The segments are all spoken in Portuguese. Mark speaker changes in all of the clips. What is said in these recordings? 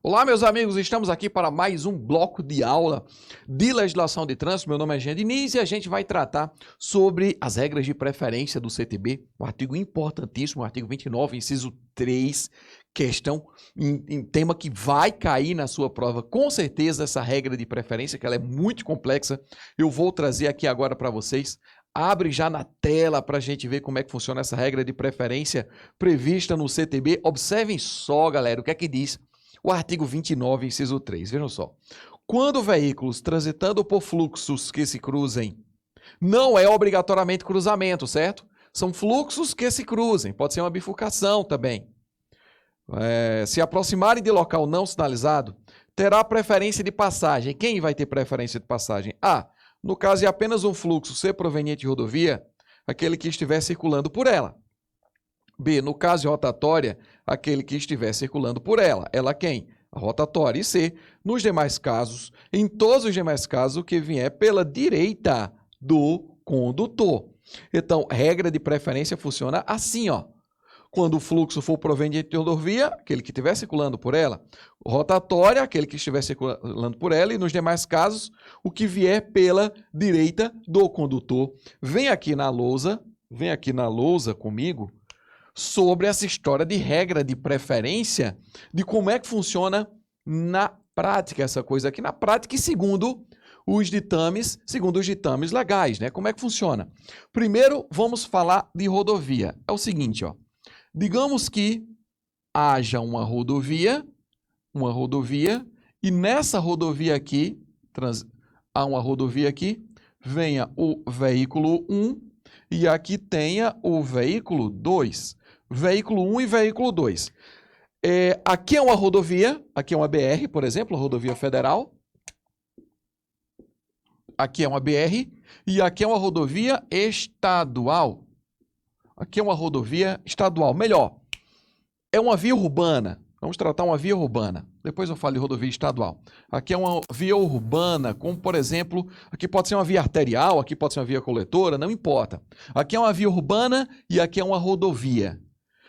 Speaker 1: Olá, meus amigos, estamos aqui para mais um bloco de aula de legislação de trânsito. Meu nome é Jean Diniz e a gente vai tratar sobre as regras de preferência do CTB, um artigo importantíssimo, o artigo 29, inciso 3, questão em tema que vai cair na sua prova, com certeza, essa regra de preferência, que ela é muito complexa. Eu vou trazer aqui agora para vocês. Abre já na tela para a gente ver como é que funciona essa regra de preferência prevista no CTB. Observem só, galera, o que é que diz o artigo 29, inciso 3. Vejam só. Quando veículos transitando por fluxos que se cruzem, não é obrigatoriamente cruzamento, certo? São fluxos que se cruzem. Pode ser uma bifurcação também. Se aproximarem de local não sinalizado, terá preferência de passagem. Quem vai ter preferência de passagem? A. No caso de apenas um fluxo ser proveniente de rodovia, aquele que estiver circulando por ela. B. No caso de rotatória, aquele que estiver circulando por ela. Ela quem? A rotatória. E C. Nos demais casos, em todos os demais casos, o que vier pela direita do condutor. Então, regra de preferência funciona assim, ó. Quando o fluxo for proveniente de rodovia, aquele que estiver circulando por ela. Rotatória, aquele que estiver circulando por ela. E nos demais casos, o que vier pela direita do condutor. Vem aqui na lousa comigo, sobre essa história de regra de preferência, de como é que funciona na prática essa coisa aqui, na prática e segundo os ditames legais, né? Como é que funciona? Primeiro, vamos falar de rodovia. É o seguinte, ó. Digamos que haja uma rodovia, e nessa rodovia aqui, há uma rodovia aqui, venha o veículo 1 e aqui tenha o veículo 2. Veículo 1 e veículo 2. Aqui é uma rodovia, aqui é uma BR, por exemplo, rodovia federal. Aqui é uma BR e aqui é uma rodovia estadual. Aqui é uma rodovia estadual. Melhor, é uma via urbana. Vamos tratar uma via urbana. Depois eu falo de rodovia estadual. Aqui é uma via urbana, como por exemplo, aqui pode ser uma via arterial, aqui pode ser uma via coletora, não importa. Aqui é uma via urbana e aqui é uma rodovia.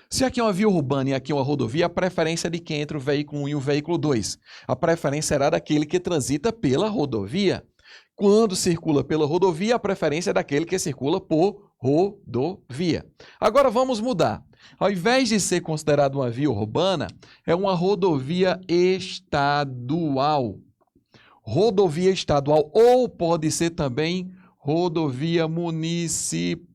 Speaker 1: Se aqui é uma via urbana e aqui é uma rodovia, a preferência é de quem entre o veículo 1 e o veículo 2. A preferência será daquele que transita pela rodovia. Quando circula pela rodovia, a preferência é daquele que circula por rodovia. Agora vamos mudar. Ao invés de ser considerado uma via urbana, é uma rodovia estadual. Rodovia estadual ou pode ser também rodovia municipal.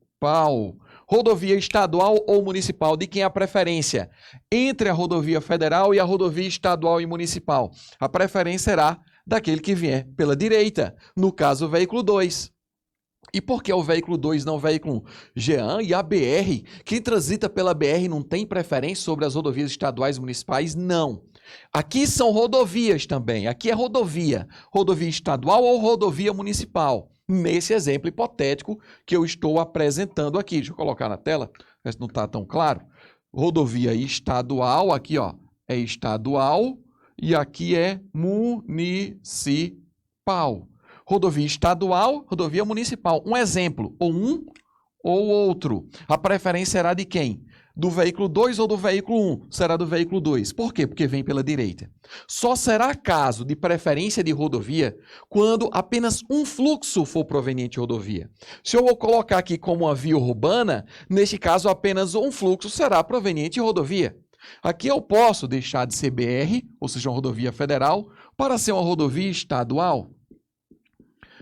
Speaker 1: Rodovia estadual ou municipal, de quem é a preferência? Entre a rodovia federal e a rodovia estadual e municipal. A preferência será daquele que vier pela direita, no caso o veículo 2. E por que o veículo 2 não o veículo 1? Jean, e a BR? Quem transita pela BR não tem preferência sobre as rodovias estaduais e municipais? Não. Aqui são rodovias também. Aqui é rodovia. Rodovia estadual ou rodovia municipal. Nesse exemplo hipotético que eu estou apresentando aqui. Deixa eu colocar na tela, se não está tão claro. Rodovia estadual, aqui ó, é estadual e aqui é municipal. Rodovia estadual, rodovia municipal. Um exemplo, ou um ou outro. A preferência será de quem? Do veículo 2 ou do veículo 1? Será do veículo 2. Por quê? Porque vem pela direita. Só será caso de preferência de rodovia quando apenas um fluxo for proveniente de rodovia. Se eu vou colocar aqui como uma via urbana, neste caso apenas um fluxo será proveniente de rodovia. Aqui eu posso deixar de ser BR, ou seja, uma rodovia federal, para ser uma rodovia estadual.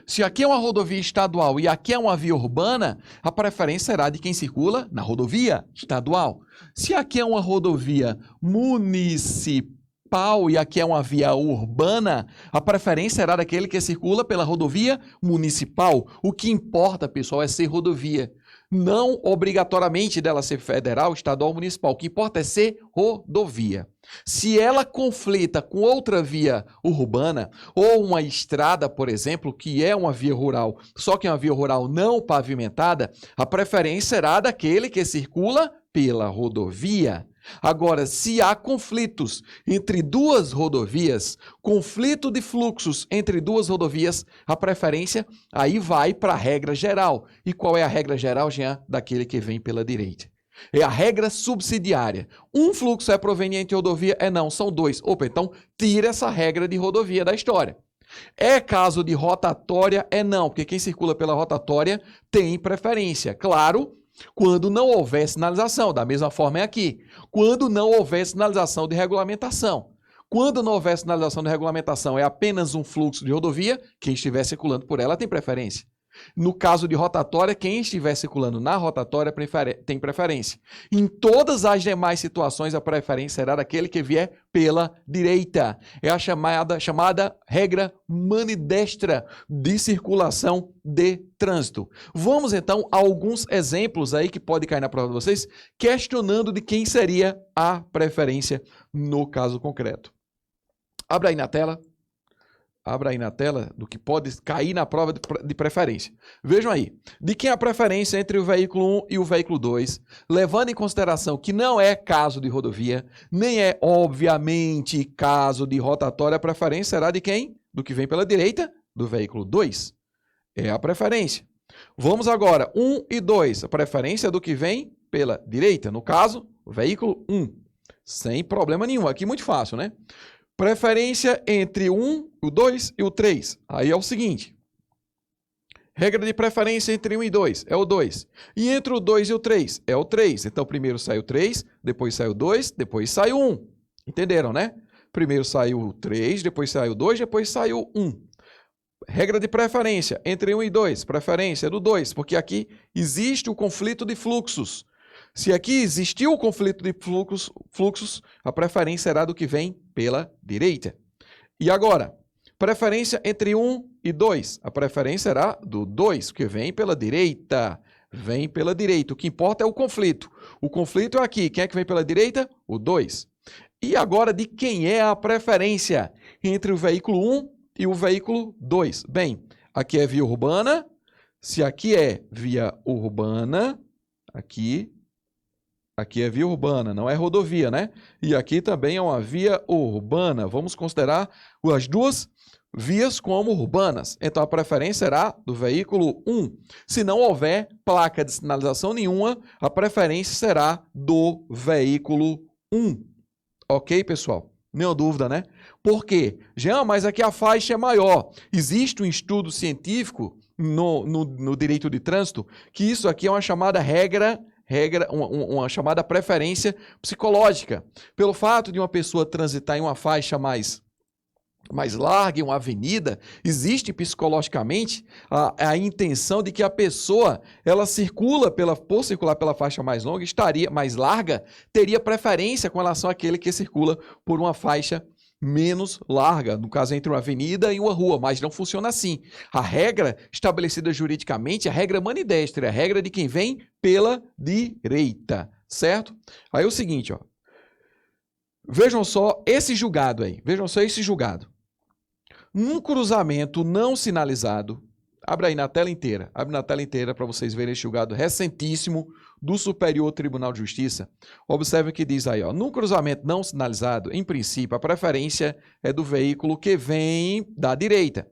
Speaker 1: Se aqui é uma rodovia estadual e aqui é uma via urbana, a preferência será de quem circula na rodovia estadual. Se aqui é uma rodovia municipal e aqui é uma via urbana, a preferência será daquele que circula pela rodovia municipal. O que importa, pessoal, é ser rodovia. Não obrigatoriamente dela ser federal, estadual ou municipal. O que importa é ser rodovia. Se ela conflita com outra via urbana ou uma estrada, por exemplo, que é uma via rural, só que é uma via rural não pavimentada, a preferência será daquele que circula pela rodovia. Agora, se há conflitos entre duas rodovias, conflito de fluxos entre duas rodovias, a preferência aí vai para a regra geral. E qual é a regra geral, Jean? Daquele que vem pela direita. É a regra subsidiária. Um fluxo é proveniente de rodovia? É não, são dois. Opa, então tira essa regra de rodovia da história. É caso de rotatória? É não, porque quem circula pela rotatória tem preferência. Claro, quando não houver sinalização, da mesma forma é aqui. Quando não houver sinalização de regulamentação. Quando não houver sinalização de regulamentação, é apenas um fluxo de rodovia, quem estiver circulando por ela tem preferência. No caso de rotatória, quem estiver circulando na rotatória tem preferência. Em todas as demais situações, a preferência será daquele que vier pela direita. É a chamada regra manidestra de circulação de trânsito. Vamos então a alguns exemplos aí que pode cair na prova de vocês, questionando de quem seria a preferência no caso concreto. Abra aí na tela. Abra aí na tela do que pode cair na prova de preferência. Vejam aí, de quem é a preferência entre o veículo 1 e o veículo 2, levando em consideração que não é caso de rodovia, nem é, obviamente, caso de rotatória, a preferência será de quem? Do que vem pela direita, do veículo 2. É a preferência. Vamos agora, 1 e 2, a preferência é do que vem pela direita, no caso, o veículo 1. Sem problema nenhum, aqui muito fácil, né? Preferência entre o 2 e o 3. Aí é o seguinte. Regra de preferência entre 1 e 2 é o 2. E entre o 2 e o 3 é o 3. Então, primeiro sai o 3, depois sai o 2, depois sai o 1. Entenderam, né? Primeiro sai o 3, depois sai o 2, depois sai o 1. Regra de preferência entre 1 e 2. Preferência do 2, porque aqui existe o conflito de fluxos. Se aqui existiu o conflito de fluxos, a preferência será do que vem pela direita. E agora, preferência entre 1 e 2. A preferência será do 2, que vem pela direita. Vem pela direita. O que importa é o conflito. O conflito é aqui. Quem é que vem pela direita? O 2. E agora, de quem é a preferência entre o veículo 1 e o veículo 2? Bem, aqui é via urbana. Se aqui é via urbana, aqui é via urbana, não é rodovia, né? E aqui também é uma via urbana. Vamos considerar as duas vias como urbanas. Então, a preferência será do veículo 1. Se não houver placa de sinalização nenhuma, a preferência será do veículo 1. Ok, pessoal? Nenhuma dúvida, né? Por quê? Jean, mas aqui a faixa é maior. Existe um estudo científico no direito de trânsito que isso aqui é uma chamada uma chamada preferência psicológica. Pelo fato de uma pessoa transitar em uma faixa mais larga, em uma avenida, existe psicologicamente a intenção de que a pessoa, ela por circular pela faixa mais longa, mais larga, teria preferência com relação àquele que circula por uma faixa menos larga, no caso entre uma avenida e uma rua, mas não funciona assim. A regra estabelecida juridicamente é a regra manidestra, é a regra de quem vem pela direita, certo? Aí é o seguinte, ó. Vejam só esse julgado aí, Num cruzamento não sinalizado, abre aí na tela inteira, para vocês verem esse julgado recentíssimo do Superior Tribunal de Justiça. Observe o que diz aí, ó. Num cruzamento não sinalizado, em princípio, a preferência é do veículo que vem da direita,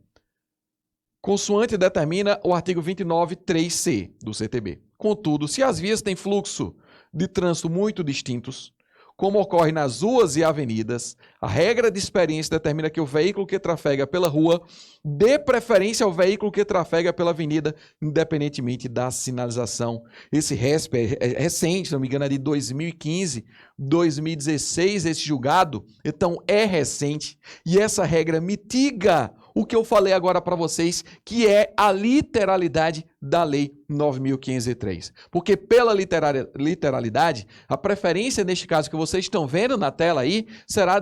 Speaker 1: consoante determina o artigo 29, 3C do CTB. Contudo, se as vias têm fluxo de trânsito muito distintos, como ocorre nas ruas e avenidas, a regra de experiência determina que o veículo que trafega pela rua dê preferência ao veículo que trafega pela avenida, independentemente da sinalização. Esse RESP é recente, se não me engano, é de 2015, 2016, esse julgado, então é recente, e essa regra mitiga o que eu falei agora para vocês, que é a literalidade da Lei 9.503. Porque pela literalidade, a preferência, neste caso que vocês estão vendo na tela aí,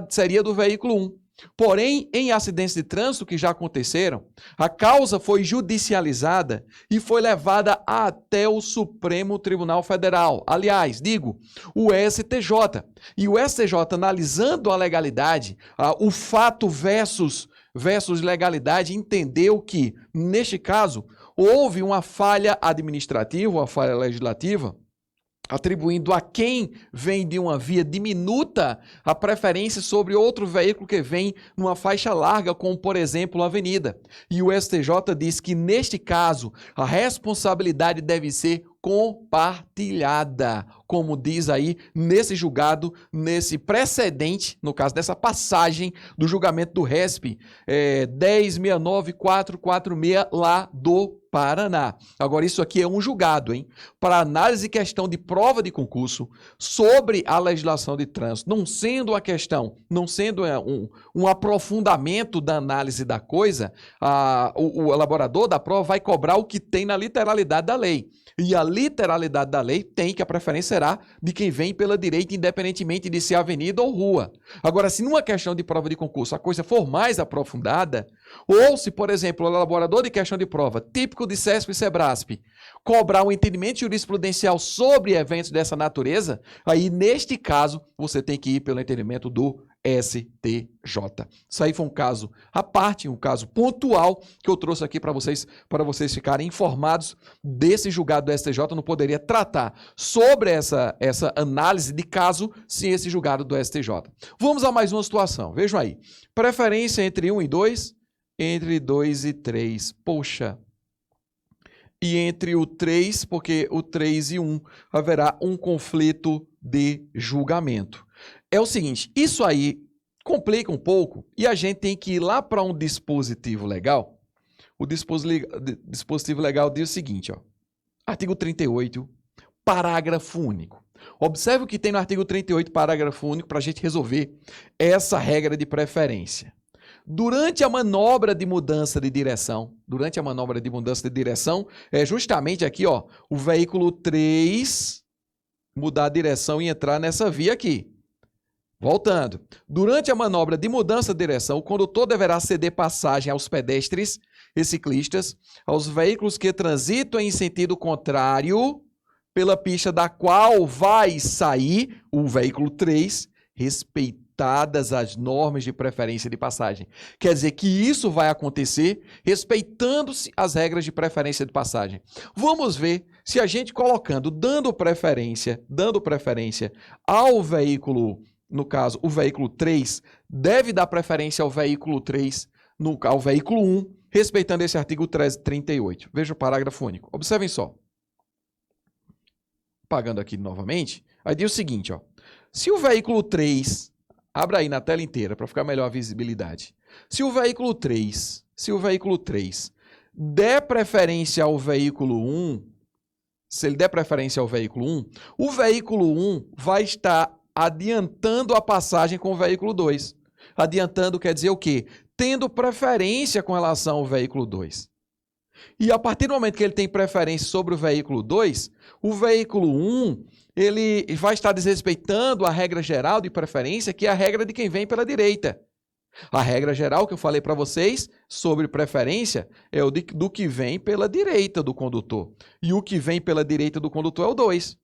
Speaker 1: seria do veículo 1. Porém, em acidentes de trânsito que já aconteceram, a causa foi judicializada e foi levada até o Supremo Tribunal Federal. Aliás, o STJ. E o STJ, analisando a legalidade, o fato versus legalidade, entendeu que, neste caso, houve uma falha administrativa, uma falha legislativa, atribuindo a quem vem de uma via diminuta a preferência sobre outro veículo que vem numa faixa larga, como, por exemplo, a avenida. E o STJ diz que, neste caso, a responsabilidade deve ser compartilhada, como diz aí nesse julgado, nesse precedente, no caso dessa passagem do julgamento do RESP 10.69446 lá do Paraná. Agora, isso aqui é um julgado, hein? Para análise e questão de prova de concurso sobre a legislação de trânsito, não sendo uma questão, não sendo um aprofundamento da análise da coisa, o elaborador da prova vai cobrar o que tem na literalidade da lei. E a literalidade da lei tem que a preferência será de quem vem pela direita, independentemente de ser avenida ou rua. Agora, se numa questão de prova de concurso a coisa for mais aprofundada, ou se, por exemplo, o elaborador de questão de prova, típico de CESP e SEBRASP, cobrar um entendimento jurisprudencial sobre eventos dessa natureza, aí, neste caso, você tem que ir pelo entendimento do STJ. Isso aí foi um caso à parte, um caso pontual que eu trouxe aqui para vocês ficarem informados desse julgado do STJ. Eu não poderia tratar sobre essa análise de caso sem esse julgado do STJ. Vamos a mais uma situação. Vejam aí. Preferência entre 1 e 2, entre 2 e 3. Poxa. E entre o 3, porque o 3 e 1 haverá um conflito de julgamento. É o seguinte, isso aí complica um pouco e a gente tem que ir lá para um dispositivo legal. O dispositivo legal diz o seguinte, ó, artigo 38, parágrafo único. Observe o que tem no artigo 38, parágrafo único, para a gente resolver essa regra de preferência. Durante a manobra de mudança de direção, é justamente aqui, ó, o veículo 3 mudar a direção e entrar nessa via aqui. Voltando. Durante a manobra de mudança de direção, o condutor deverá ceder passagem aos pedestres e ciclistas, aos veículos que transitam em sentido contrário pela pista da qual vai sair o veículo 3, respeitadas as normas de preferência de passagem. Quer dizer que isso vai acontecer respeitando-se as regras de preferência de passagem. Vamos ver se a gente colocando, dando preferência ao veículo, no caso, o veículo 3, deve dar preferência ao veículo 3, ao veículo 1, respeitando esse artigo 38. Veja o parágrafo único. Observem só. Apagando aqui novamente, aí diz o seguinte, ó. Se o veículo 3, abra aí na tela inteira para ficar melhor a visibilidade. Se o veículo 3 der preferência ao veículo 1, se ele der preferência ao veículo 1, o veículo 1 vai estar adiantando a passagem com o veículo 2. Adiantando quer dizer o quê? Tendo preferência com relação ao veículo 2. E a partir do momento que ele tem preferência sobre o veículo 2, o veículo 1, ele vai estar desrespeitando a regra geral de preferência, que é a regra de quem vem pela direita. A regra geral que eu falei para vocês sobre preferência é o do que vem pela direita do condutor. E o que vem pela direita do condutor é o 2.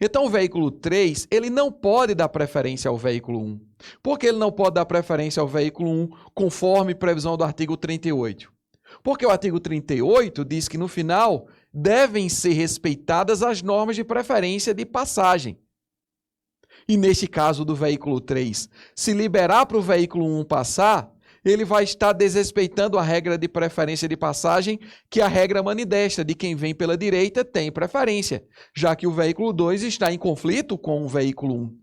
Speaker 1: Então, o veículo 3, ele não pode dar preferência ao veículo 1. Por que ele não pode dar preferência ao veículo 1 conforme previsão do artigo 38? Porque o artigo 38 diz que, no final, devem ser respeitadas as normas de preferência de passagem. E, neste caso do veículo 3, se liberar para o veículo 1 passar, ele vai estar desrespeitando a regra de preferência de passagem, que é a regra manidestra de quem vem pela direita tem preferência, já que o veículo 2 está em conflito com o veículo 1.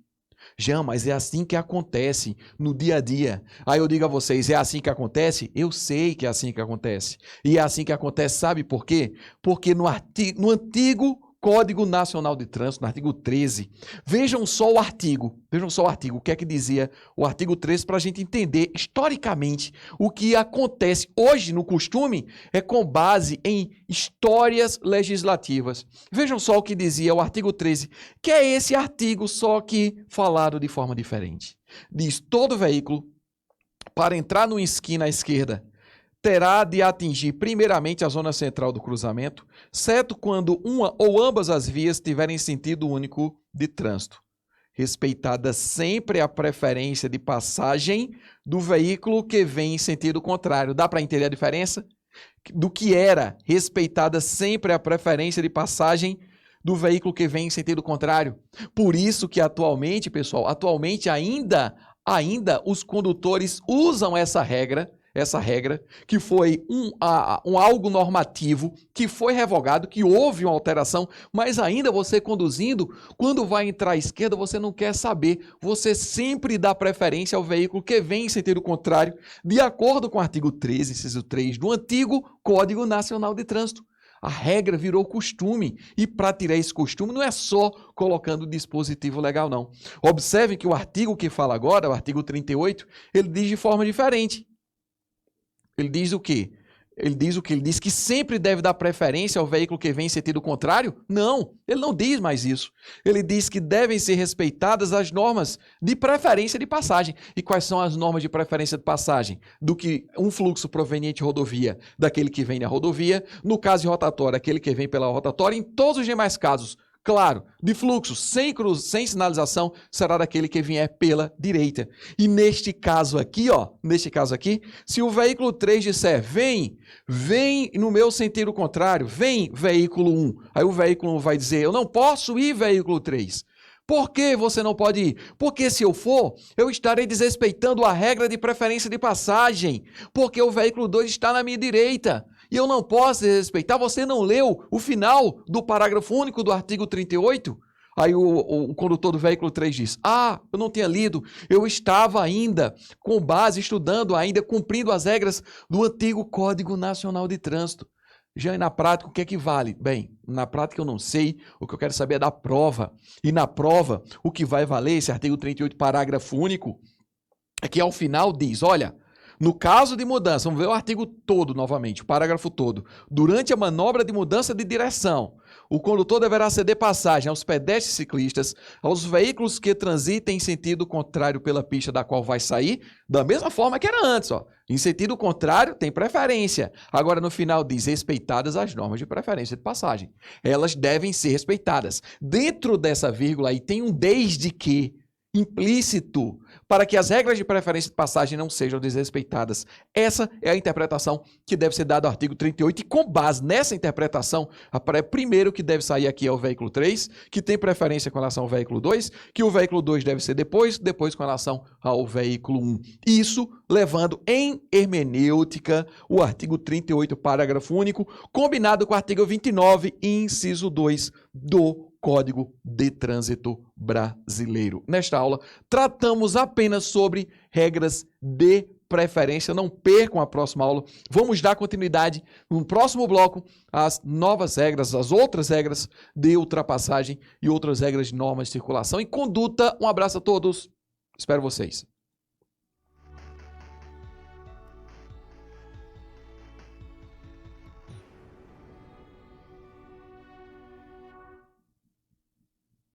Speaker 1: Jean, mas é assim que acontece no dia a dia. Aí eu digo a vocês, é assim que acontece? Eu sei que é assim que acontece. E é assim que acontece, sabe por quê? Porque no antigo Código Nacional de Trânsito, no artigo 13, vejam só o artigo, o que é que dizia o artigo 13 para a gente entender historicamente o que acontece hoje no costume é com base em histórias legislativas. Vejam só o que dizia o artigo 13, que é esse artigo só que falado de forma diferente. Diz, todo veículo, para entrar no esquina à esquerda, terá de atingir primeiramente a zona central do cruzamento, exceto quando uma ou ambas as vias tiverem sentido único de trânsito, respeitada sempre a preferência de passagem do veículo que vem em sentido contrário. Dá para entender a diferença? Do que era respeitada sempre a preferência de passagem do veículo que vem em sentido contrário. Por isso que atualmente, pessoal, ainda os condutores usam essa regra essa regra, que foi um algo normativo, que foi revogado, que houve uma alteração, mas ainda você conduzindo, quando vai entrar à esquerda, você não quer saber, você sempre dá preferência ao veículo que vem em sentido contrário, de acordo com o artigo 13, inciso 3 do antigo Código Nacional de Trânsito. A regra virou costume, e para tirar esse costume não é só colocando dispositivo legal, não. Observem que o artigo que fala agora, o artigo 38, ele diz de forma diferente. Ele diz o quê? Ele diz que sempre deve dar preferência ao veículo que vem em sentido contrário? Não, ele não diz mais isso. Ele diz que devem ser respeitadas as normas de preferência de passagem. E quais são as normas de preferência de passagem? Do que um fluxo proveniente de rodovia, daquele que vem na rodovia, no caso de rotatória, aquele que vem pela rotatória, em todos os demais casos, claro, de fluxo, sem sinalização, será daquele que vier pela direita. E neste caso aqui, se o veículo 3 disser, vem no meu sentido contrário, vem veículo 1, aí o veículo 1 vai dizer, eu não posso ir veículo 3. Por que você não pode ir? Porque se eu for, eu estarei desrespeitando a regra de preferência de passagem, porque o veículo 2 está na minha direita. E eu não posso desrespeitar. Você não leu o final do parágrafo único do artigo 38? Aí o condutor do veículo 3 diz, eu não tinha lido, eu estava ainda com base, estudando ainda, cumprindo as regras do antigo Código Nacional de Trânsito. Já na prática, o que é que vale? Bem, na prática eu não sei, o que eu quero saber é da prova. E na prova, o que vai valer, esse artigo 38, parágrafo único, é que ao final diz, olha, no caso de mudança, vamos ver o artigo todo novamente, o parágrafo todo. Durante a manobra de mudança de direção, o condutor deverá ceder passagem aos pedestres e ciclistas, aos veículos que transitem em sentido contrário pela pista da qual vai sair, da mesma forma que era antes. Em sentido contrário, tem preferência. Agora, no final, diz respeitadas as normas de preferência de passagem. Elas devem ser respeitadas. Dentro dessa vírgula aí tem um desde que implícito para que as regras de preferência de passagem não sejam desrespeitadas. Essa é a interpretação que deve ser dada ao artigo 38 e com base nessa interpretação, primeiro que deve sair aqui é o veículo 3, que tem preferência com relação ao veículo 2, que o veículo 2 deve ser depois com relação ao veículo 1. Isso levando em hermenêutica o artigo 38, parágrafo único, combinado com o artigo 29, inciso 2 do Código de Trânsito Brasileiro. Nesta aula, tratamos apenas sobre regras de preferência. Não percam a próxima aula. Vamos dar continuidade no próximo bloco às novas regras, às outras regras de ultrapassagem e outras regras de normas de circulação e conduta. Um abraço a todos. Espero vocês.